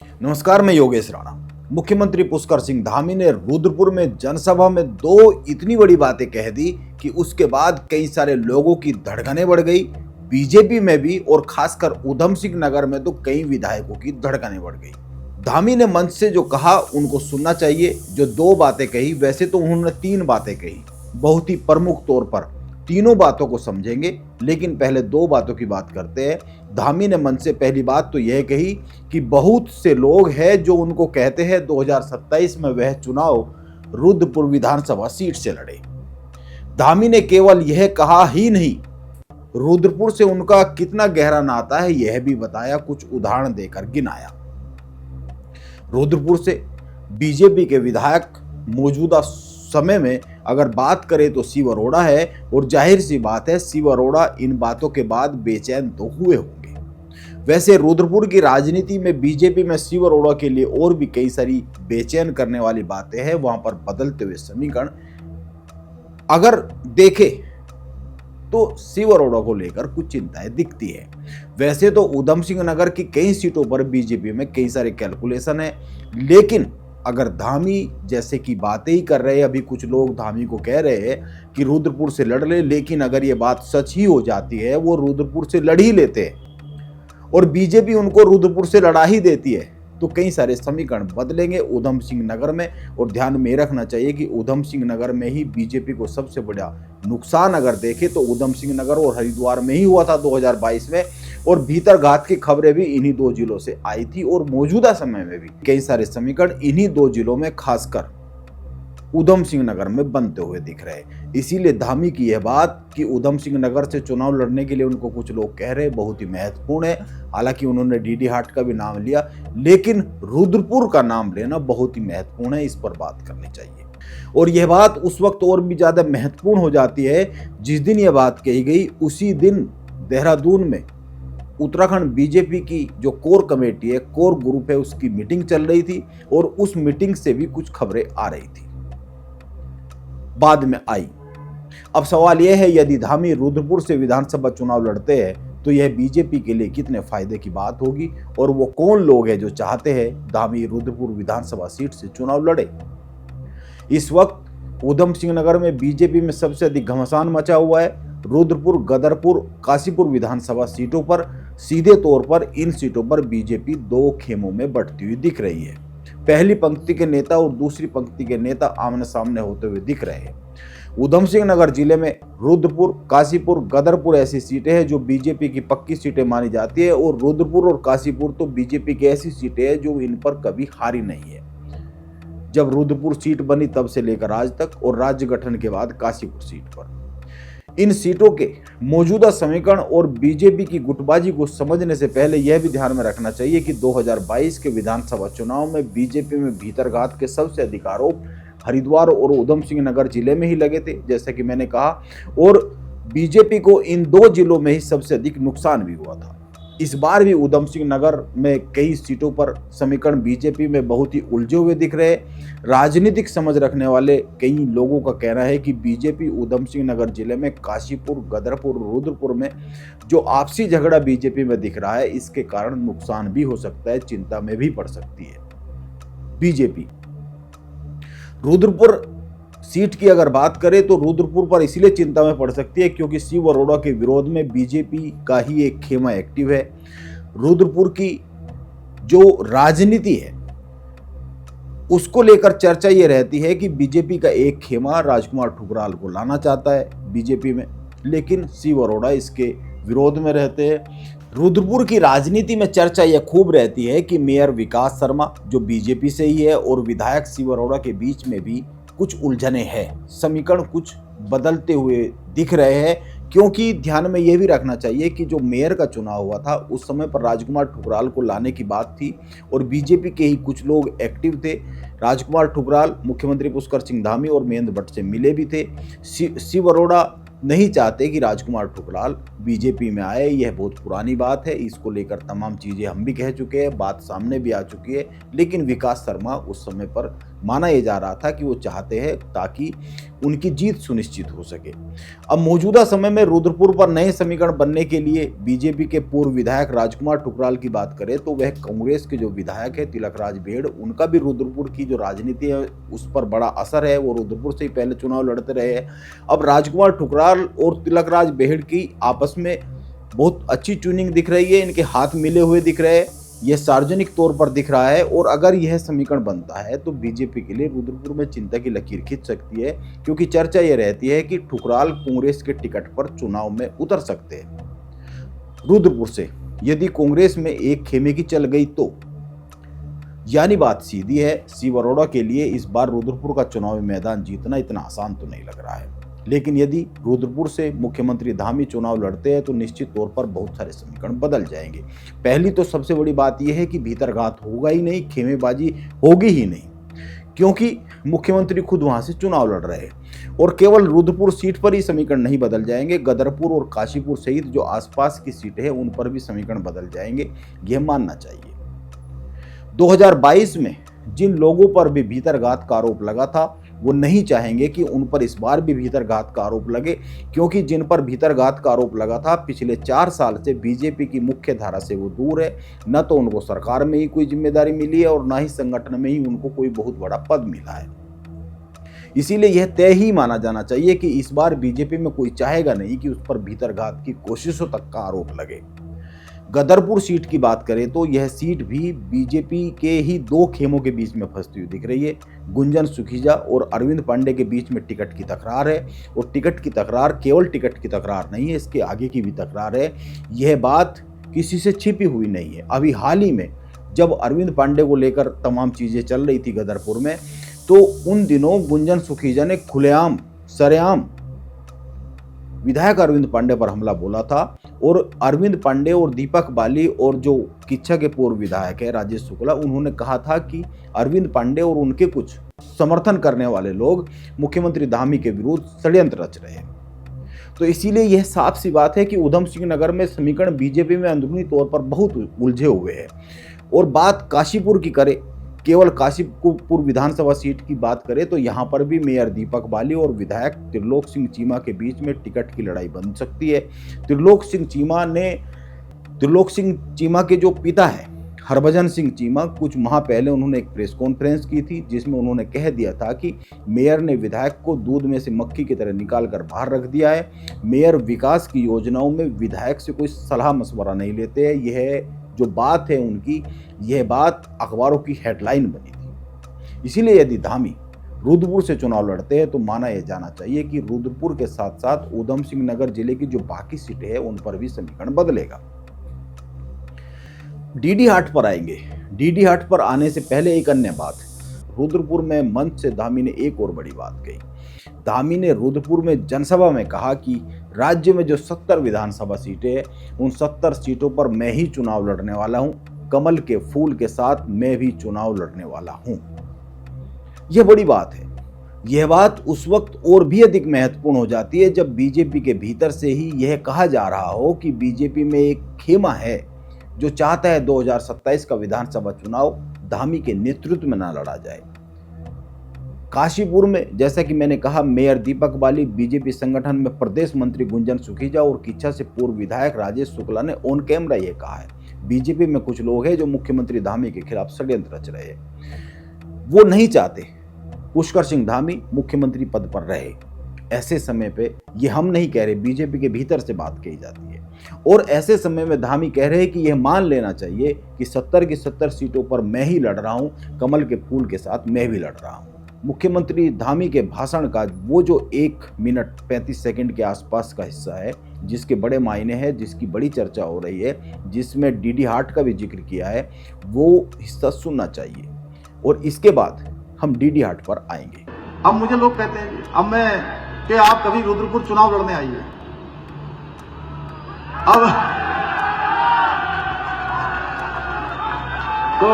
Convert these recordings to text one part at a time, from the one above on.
नमस्कार, मैं योगेश राणा। मुख्यमंत्री पुष्कर सिंह धामी ने रुद्रपुर में जनसभा में दो इतनी बड़ी बातें कह दी कि उसके बाद कई सारे लोगों की धड़कनें बढ़ गई। बीजेपी में भी और खासकर उधम सिंह नगर में तो कई विधायकों की धड़कनें बढ़ गई। धामी ने मंच से जो कहा उनको सुनना चाहिए। जो दो बातें कही, वैसे तो उन्होंने तीन बातें कही, बहुत ही प्रमुख तौर पर तीनों बातों को समझेंगे, लेकिन पहले दो बातों की बात करते हैं। धामी ने मन से पहली बात तो यह कही कि बहुत से लोग हैं जो उनको कहते हैं 2027 में वह चुनाव रुद्रपुर विधानसभा सीट से लड़े। धामी ने केवल यह कहा ही नहीं, रुद्रपुर से उनका कितना गहरा नाता है यह भी बताया, कुछ उदाहरण देकर गिनाया। रुद्रपुर से बीजेपी के विधायक मौजूदा समय में अगर बात करें तो शिव अरोड़ा है, और जाहिर सी बात है शिव अरोड़ा इन बातों के बाद बेचैन तो हुए होंगे। वैसे रुद्रपुर की राजनीति में बीजेपी में शिव अरोड़ा के लिए और भी कई सारी बेचैन करने वाली बातें हैं। वहां पर बदलते हुए समीकरण अगर देखें तो शिव अरोड़ा को लेकर कुछ चिंताएं दिखती है। वैसे तो उधम सिंह नगर की कई सीटों पर बीजेपी में कई सारे कैलकुलेशन है, लेकिन अगर धामी जैसे की बातें ही कर रहे हैं, अभी कुछ लोग धामी को कह रहे हैं कि रुद्रपुर से लड़ ले, लेकिन अगर ये बात सच ही हो जाती है, वो रुद्रपुर से लड़ ही लेते हैं और बीजेपी उनको रुद्रपुर से लड़ा ही देती है, तो कई सारे समीकरण बदलेंगे उधम सिंह नगर में। और ध्यान में रखना चाहिए कि उधम सिंह नगर में ही बीजेपी को सबसे बड़ा नुकसान अगर देखें तो उधम सिंह नगर और हरिद्वार में ही हुआ था 2022 में, और भीतरघात की खबरें भी इन्हीं दो जिलों से आई थी, और मौजूदा समय में भी कई सारे समीकरण इन्हीं दो जिलों में खासकर उधम सिंह नगर में बनते हुए दिख रहे हैं। इसीलिए धामी की यह बात कि उधम सिंह नगर से चुनाव लड़ने के लिए उनको कुछ लोग कह रहे हैं बहुत ही महत्वपूर्ण है। हालांकि उन्होंने डीडी हाट का भी नाम लिया, लेकिन रुद्रपुर का नाम लेना बहुत ही महत्वपूर्ण है, इस पर बात करनी चाहिए। और यह बात उस वक्त और भी ज्यादा महत्वपूर्ण हो जाती है जिस दिन यह बात कही गई, उसी दिन देहरादून में उत्तराखंड बीजेपी की जो कोर कमेटी है, कोर ग्रुप है, उसकी मीटिंग चल रही थी, और उस मीटिंग से भी कुछ खबरें आ रही थी, बाद में आई। अब सवाल यह है, यदि धामी रुद्रपुर से विधानसभा चुनाव लड़ते हैं तो यह बीजेपी के लिए कितने फायदे की बात होगी, और वो कौन लोग हैं जो चाहते हैं धामी रुद्रपुर विधानसभा सीट से चुनाव लड़े। इस वक्त उधम सिंह नगर में बीजेपी में सबसे अधिक घमासान मचा हुआ है। रुद्रपुर, गदरपुर, काशीपुर विधानसभा सीटों पर सीधे तौर पर इन सीटों पर बीजेपी दो खेमों में बढ़ती हुई दिख रही है। पहली पंक्ति के नेता और दूसरी पंक्ति के नेता आमने सामने होते हुए दिख रहे हैं। उधम सिंह नगर जिले में रुद्रपुर, काशीपुर, गदरपुर ऐसी सीटें हैं जो बीजेपी की पक्की सीटें मानी जाती है, और रुद्रपुर और काशीपुर तो बीजेपी की ऐसी सीटें हैं जो इन पर कभी हारी नहीं है। जब रुद्रपुर सीट बनी तब से लेकर आज तक, और राज्य गठन के बाद काशीपुर सीट पर, इन सीटों के मौजूदा समीकरण और बीजेपी की गुटबाजी को समझने से पहले यह भी ध्यान में रखना चाहिए कि 2022 के विधानसभा चुनाव में बीजेपी में भीतरघात के सबसे अधिक आरोप हरिद्वार और उधम सिंह नगर जिले में ही लगे थे, जैसे कि मैंने कहा, और बीजेपी को इन दो जिलों में ही सबसे अधिक नुकसान भी हुआ था। इस बार भी उधम सिंह नगर में कई सीटों पर समीकरण बीजेपी में बहुत ही उलझे हुए दिख रहे हैं। राजनीतिक समझ रखने वाले कई लोगों का कहना है कि बीजेपी उधम सिंह नगर जिले में काशीपुर, गदरपुर, रुद्रपुर में जो आपसी झगड़ा बीजेपी में दिख रहा है, इसके कारण नुकसान भी हो सकता है, चिंता में भी पड़ सकती है बीजेपी। रुद्रपुर सीट की अगर बात करें तो रुद्रपुर पर इसलिए चिंता में पड़ सकती है क्योंकि शिव अरोड़ा के विरोध में बीजेपी का ही एक खेमा एक्टिव है। रुद्रपुर की जो राजनीति है उसको लेकर चर्चा ये रहती है कि बीजेपी का एक खेमा राजकुमार ठुकराल को लाना चाहता है बीजेपी में, लेकिन शिव अरोड़ा इसके विरोध में रहते हैं। रुद्रपुर की राजनीति में चर्चा यह खूब रहती है कि मेयर विकास शर्मा जो बीजेपी से ही है और विधायक शिव अरोड़ा के बीच में भी कुछ उलझने हैं, समीकरण कुछ बदलते हुए दिख रहे हैं, क्योंकि ध्यान में यह भी रखना चाहिए कि जो मेयर का चुनाव हुआ था उस समय पर राजकुमार ठुकराल को लाने की बात थी, और बीजेपी के ही कुछ लोग एक्टिव थे। राजकुमार ठुकराल मुख्यमंत्री पुष्कर सिंह धामी और महेंद्र भट्ट से मिले भी थे। शिव अरोड़ा नहीं चाहते कि राजकुमार ठुकराल बीजेपी में आए, यह बहुत पुरानी बात है, इसको लेकर तमाम चीज़ें हम भी कह चुके हैं, बात सामने भी आ चुकी है, लेकिन विकास शर्मा उस समय पर माना यह जा रहा था कि वो चाहते हैं ताकि उनकी जीत सुनिश्चित हो सके। अब मौजूदा समय में रुद्रपुर पर नए समीकरण बनने के लिए बीजेपी के पूर्व विधायक राजकुमार ठुकराल की बात करें तो वह कांग्रेस के जो विधायक है तिलकराज बेड़, उनका भी रुद्रपुर की जो राजनीति है उस पर बड़ा असर है। वो रुद्रपुर से ही पहले चुनाव लड़ते रहे हैं। अब राजकुमार ठुकराल और तिलकराज बेड़ की आपस में बहुत अच्छी ट्यूनिंग दिख रही है, इनके हाथ मिले हुए दिख रहे हैं, यह सार्वजनिक तौर पर दिख रहा है। और अगर यह समीकरण बनता है तो बीजेपी के लिए रुद्रपुर में चिंता की लकीर खींच सकती है, क्योंकि चर्चा यह रहती है कि ठुकराल कांग्रेस के टिकट पर चुनाव में उतर सकते हैं। रुद्रपुर से यदि कांग्रेस में एक खेमे की चल गई तो यानी बात सीधी है, शिव अरोड़ा के लिए इस बार रुद्रपुर का चुनावी मैदान जीतना इतना आसान तो नहीं लग रहा है। लेकिन यदि रुद्रपुर से मुख्यमंत्री धामी चुनाव लड़ते हैं तो निश्चित तौर पर बहुत सारे समीकरण बदल जाएंगे। पहली तो सबसे बड़ी बात यह है कि भीतरघात होगा ही नहीं, खेमेबाजी होगी ही नहीं, क्योंकि मुख्यमंत्री खुद वहां से चुनाव लड़ रहे हैं। और केवल रुद्रपुर सीट पर ही समीकरण नहीं बदल जाएंगे, गदरपुर और काशीपुर सहित जो आसपास की सीटें हैं उन पर भी समीकरण बदल जाएंगे, यह मानना चाहिए। 2022 में जिन लोगों पर भी भीतरघात का आरोप लगा था वो नहीं चाहेंगे कि उन पर इस बार भी भीतरघात का आरोप लगे, क्योंकि जिन पर भीतरघात का आरोप लगा था पिछले 4 साल से बीजेपी की मुख्य धारा से वो दूर है। न तो उनको सरकार में ही कोई जिम्मेदारी मिली है और न ही संगठन में ही उनको कोई बहुत बड़ा पद मिला है। इसीलिए यह तय ही माना जाना चाहिए कि इस बार बीजेपी में कोई चाहेगा नहीं कि उस पर भीतरघात की कोशिशों तक का आरोप लगे। गदरपुर सीट की बात करें तो यह सीट भी बीजेपी के ही 2 खेमों के बीच में फंसती हुई दिख रही है। गुंजन सुखीजा और अरविंद पांडे के बीच में टिकट की तकरार है, और टिकट की तकरार केवल टिकट की तकरार नहीं है, इसके आगे की भी तकरार है। यह बात किसी से छिपी हुई नहीं है। अभी हाल ही में जब अरविंद पांडे को लेकर तमाम चीजें चल रही थी गदरपुर में, तो उन दिनों गुंजन सुखीजा ने खुलेआम सरेआम विधायक अरविंद पांडे पर हमला बोला था। और अरविंद पांडे और दीपक बाली और जो किच्छा के पूर्व विधायक है राजेश शुक्ला, उन्होंने कहा था कि अरविंद पांडे और उनके कुछ समर्थन करने वाले लोग मुख्यमंत्री धामी के विरुद्ध षड्यंत्र रच रहे हैं। तो इसीलिए यह साफ सी बात है कि उधम सिंह नगर में समीकरण बीजेपी में अंदरूनी तौर पर बहुत उलझे हुए हैं। और बात काशीपुर की करें, केवल काशीपुर विधानसभा सीट की बात करें तो यहाँ पर भी मेयर दीपक बाली और विधायक त्रिलोक सिंह चीमा के बीच में टिकट की लड़ाई बन सकती है। त्रिलोक सिंह चीमा के जो पिता है हरभजन सिंह चीमा, कुछ माह पहले उन्होंने एक प्रेस कॉन्फ्रेंस की थी जिसमें उन्होंने कह दिया था कि मेयर ने विधायक को दूध में से मक्खी की तरह निकाल कर बाहर रख दिया है। मेयर विकास की योजनाओं में विधायक से कोई सलाह मशवरा नहीं लेते हैं। यह जो बात है उनकी, यह बात अखबारों की हेडलाइन बनी थी। इसीलिए यदि धामी रुद्रपुर से चुनाव लड़ते हैं तो माना यह जाना चाहिए कि रुद्रपुर के साथ साथ उधम सिंह नगर जिले की जो बाकी सीटें हैं उन पर भी समीकरण बदलेगा। डीडी हाट पर आएंगे। डीडी हाट पर आने से पहले एक अन्य बात, रुद्रपुर में मंच से धामी ने एक और बड़ी बात कही। धामी ने रुद्रपुर में जनसभा में कहा कि राज्य में जो 70 विधानसभा सीटें हैं उन 70 सीटों पर मैं ही चुनाव लड़ने वाला हूं, कमल के फूल के साथ मैं भी चुनाव लड़ने वाला हूं। यह बड़ी बात है। यह बात उस वक्त और भी अधिक महत्वपूर्ण हो जाती है जब बीजेपी के भीतर से ही यह कहा जा रहा हो कि बीजेपी में एक खेमा है जो चाहता है 2027 का विधानसभा चुनाव धामी के नेतृत्व में न लड़ा जाए। काशीपुर में जैसा कि मैंने कहा, मेयर दीपक बाली, बीजेपी संगठन में प्रदेश मंत्री गुंजन सुखीजा और किच्छा से पूर्व विधायक राजेश शुक्ला ने ऑन कैमरा यह कहा है। बीजेपी में कुछ लोग हैं जो मुख्यमंत्री धामी के खिलाफ षड्यंत्र रच रहे हैं। वो नहीं चाहते पुष्कर सिंह धामी मुख्यमंत्री पद पर रहे। ऐसे समय पे ये हम नहीं कह रहे, बीजेपी के भीतर से बात कही जाती है। और ऐसे समय में धामी कह रहे हैं कि यह मान लेना चाहिए कि 70 की 70 सीटों पर मैं ही लड़ रहा हूं, कमल के फूल के साथ मैं भी लड़ रहा हूं। मुख्यमंत्री धामी के भाषण का वो जो 1 मिनट 35 सेकंड के आसपास का हिस्सा है, जिसके बड़े मायने हैं, जिसकी बड़ी चर्चा हो रही है, जिसमें डीडी हाट का भी जिक्र किया है, वो हिस्सा सुनना चाहिए। और इसके बाद हम डीडी हाट पर आएंगे। अब मुझे लोग कहते हैं अब मैं कि आप कभी रुद्रपुर चुनाव लड़ने आइए। अब तो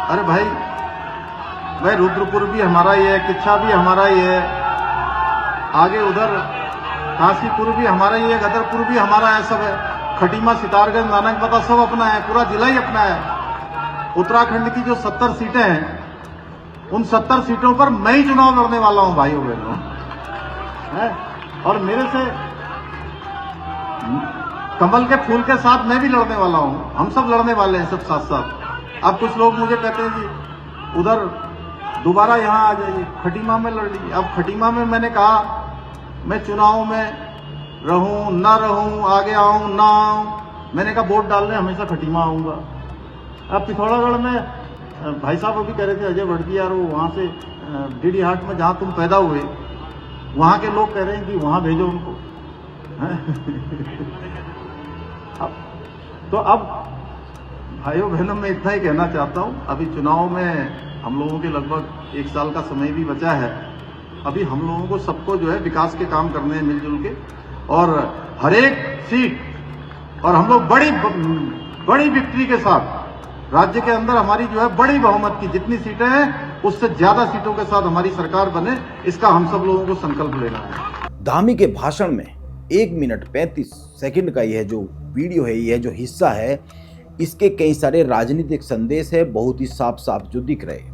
अरे भाई रुद्रपुर भी हमारा ही है, किच्छा भी हमारा ही है, आगे उधर काशीपुर भी हमारा ही है, गदरपुर भी हमारा है, सब है, खटीमा, सितारगंज, नानकपता सब अपना है, पूरा जिला ही अपना है। उत्तराखंड की जो 70 सीटें हैं, उन 70 सीटों पर मैं ही चुनाव लड़ने वाला हूं भाइयों बहनों, है। और मेरे से कमल के फूल के साथ मैं भी लड़ने वाला हूं, हम सब लड़ने वाले हैं सब साथ साथ। अब कुछ लोग मुझे कहते हैं जी उधर दोबारा यहां आ जाइए, खटीमा में लड़ लीजिए। अब खटीमा में मैंने कहा मैं चुनाव में रहूं ना रहूं, आगे आऊं ना आऊं, मैंने कहा वोट डालने हमेशा खटीमा आऊंगा। अब पिथौरागढ़ में भाई साहब अभी कह रहे थे अजय बड़की यार, वो वहां से डीडी हाट में जहां तुम पैदा हुए वहां के लोग कह रहे हैं कि वहां भेजो उनको। अब भाइयों बहनों मैं इतना ही कहना चाहता हूं, अभी चुनाव में हम लोगों के लगभग 1 साल का समय भी बचा है। अभी हम लोगों को सबको जो है विकास के काम करने हैं मिलजुल के, और हर एक सीट, और हम लोग बड़ी विक्ट्री के साथ राज्य के अंदर हमारी जो है बड़ी बहुमत की जितनी सीटें हैं उससे ज्यादा सीटों के साथ हमारी सरकार बने, इसका हम सब लोगों को संकल्प लेना है। धामी के भाषण में 1 मिनट 35 सेकंड का यह जो वीडियो है, यह जो हिस्सा है, इसके कई सारे राजनीतिक संदेश है, बहुत ही साफ साफ जो दिख रहे हैं।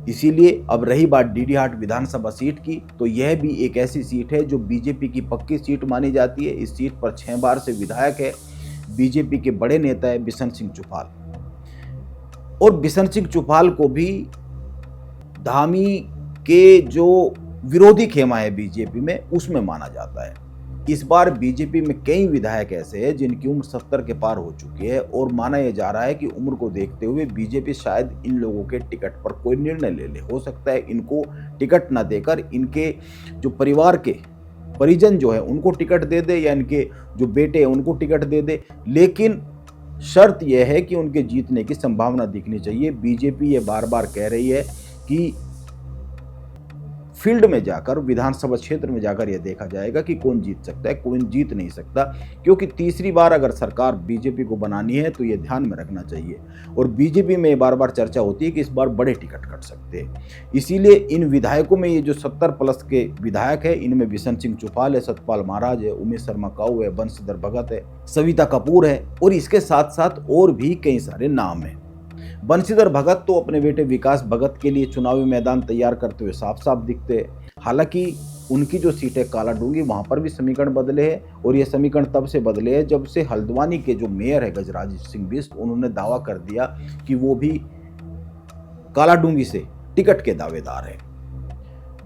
इसीलिए अब रही बात डीडी हाट विधानसभा सीट की, तो यह भी एक ऐसी सीट है जो बीजेपी की पक्की सीट मानी जाती है। इस सीट पर 6 बार से विधायक है बीजेपी के बड़े नेता है बिशन सिंह चुफाल, और बिशन सिंह चुफाल को भी धामी के जो विरोधी खेमा है बीजेपी में, उसमें माना जाता है। इस बार बीजेपी में कई विधायक ऐसे हैं जिनकी उम्र 70 के पार हो चुकी है, और माना यह जा रहा है कि उम्र को देखते हुए बीजेपी शायद इन लोगों के टिकट पर कोई निर्णय ले ले। हो सकता है इनको टिकट ना देकर इनके जो परिवार के परिजन जो है उनको टिकट दे दे, या इनके जो बेटे हैं उनको टिकट दे दे, लेकिन शर्त यह है कि उनके जीतने की संभावना दिखनी चाहिए। बीजेपी ये बार बार कह रही है कि फील्ड में जाकर, विधानसभा क्षेत्र में जाकर यह देखा जाएगा कि कौन जीत सकता है, कौन जीत नहीं सकता, क्योंकि तीसरी बार अगर सरकार बीजेपी को बनानी है तो यह ध्यान में रखना चाहिए। और बीजेपी में बार बार चर्चा होती है कि इस बार बड़े टिकट कट सकते हैं। इसीलिए इन विधायकों में ये जो 70 प्लस के विधायक है, इनमें बिशन सिंह चुफाल है, सतपाल महाराज है, उमेश शर्मा काऊ है, बंशीधर भगत है, सविता कपूर है, और इसके साथ साथ और भी कई सारे नाम हैं। बंशीधर भगत तो अपने बेटे विकास भगत के लिए चुनावी मैदान तैयार करते हुए साफ साफ दिखते हैं। हालांकि उनकी जो सीट है कालाडूंगी, वहां पर भी समीकरण बदले हैं, और ये समीकरण तब से बदले हैं जब से हल्द्वानी के जो मेयर है गजराज सिंह बिष्ट, उन्होंने दावा कर दिया कि वो भी कालाडूंगी से टिकट के दावेदार हैं।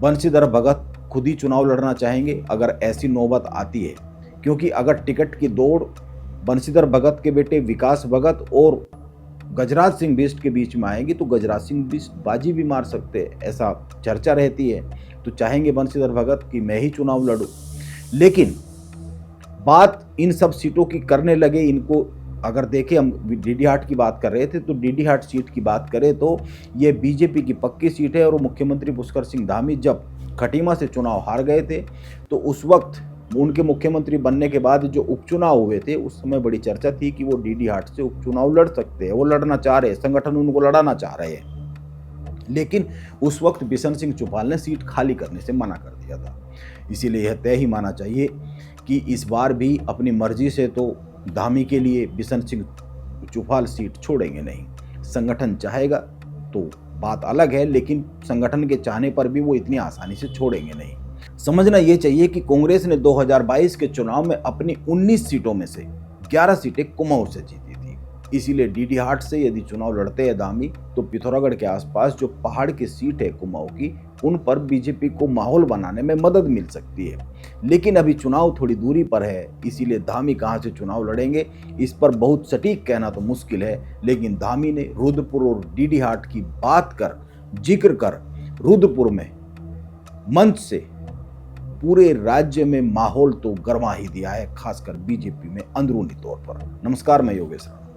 बंशीधर भगत खुद ही चुनाव लड़ना चाहेंगे अगर ऐसी नौबत आती है, क्योंकि अगर टिकट की दौड़ बंशीधर भगत के बेटे विकास भगत और गजराज सिंह बिष्ट के बीच में आएगी तो गजराज सिंह बिष्ट बाजी भी मार सकते हैं, ऐसा चर्चा रहती है। तो चाहेंगे बंशीधर भगत कि मैं ही चुनाव लड़ूं, लेकिन बात इन सब सीटों की करने लगे इनको अगर देखें, हम डीडी हाट की बात कर रहे थे, तो डीडी हाट सीट की बात करें तो ये बीजेपी की पक्की सीट है। और मुख्यमंत्री पुष्कर सिंह धामी जब खटीमा से चुनाव हार गए थे तो उस वक्त उनके मुख्यमंत्री बनने के बाद जो उपचुनाव हुए थे उस समय बड़ी चर्चा थी कि वो डीडी हाट से उपचुनाव लड़ सकते हैं, वो लड़ना चाह रहे हैं, संगठन उनको लड़ाना चाह रहे हैं। लेकिन उस वक्त बिशन सिंह चुफाल ने सीट खाली करने से मना कर दिया था। इसीलिए यह तय ही माना चाहिए कि इस बार भी अपनी मर्जी से तो धामी के लिए बिशन सिंह चुफाल सीट छोड़ेंगे नहीं। संगठन चाहेगा तो बात अलग है, लेकिन संगठन के चाहने पर भी वो इतनी आसानी से छोड़ेंगे नहीं। समझना ये चाहिए कि कांग्रेस ने 2022 के चुनाव में अपनी 19 सीटों में से 11 सीटें कुमाऊं से जीती थी। इसीलिए डीडी हाट से यदि चुनाव लड़ते हैं धामी तो पिथौरागढ़ के आसपास जो पहाड़ की सीट है कुमाऊं की, उन पर बीजेपी को माहौल बनाने में मदद मिल सकती है। लेकिन अभी चुनाव थोड़ी दूरी पर है, इसीलिए धामी कहां से चुनाव लड़ेंगे इस पर बहुत सटीक कहना तो मुश्किल है। लेकिन धामी ने रुद्रपुर और डीडी हाट की बात कर, जिक्र कर, रुद्रपुर में मंच से पूरे राज्य में माहौल तो गरमा ही दिया है, खासकर बीजेपी में अंदरूनी तौर पर। नमस्कार, मैं योगेश राणा।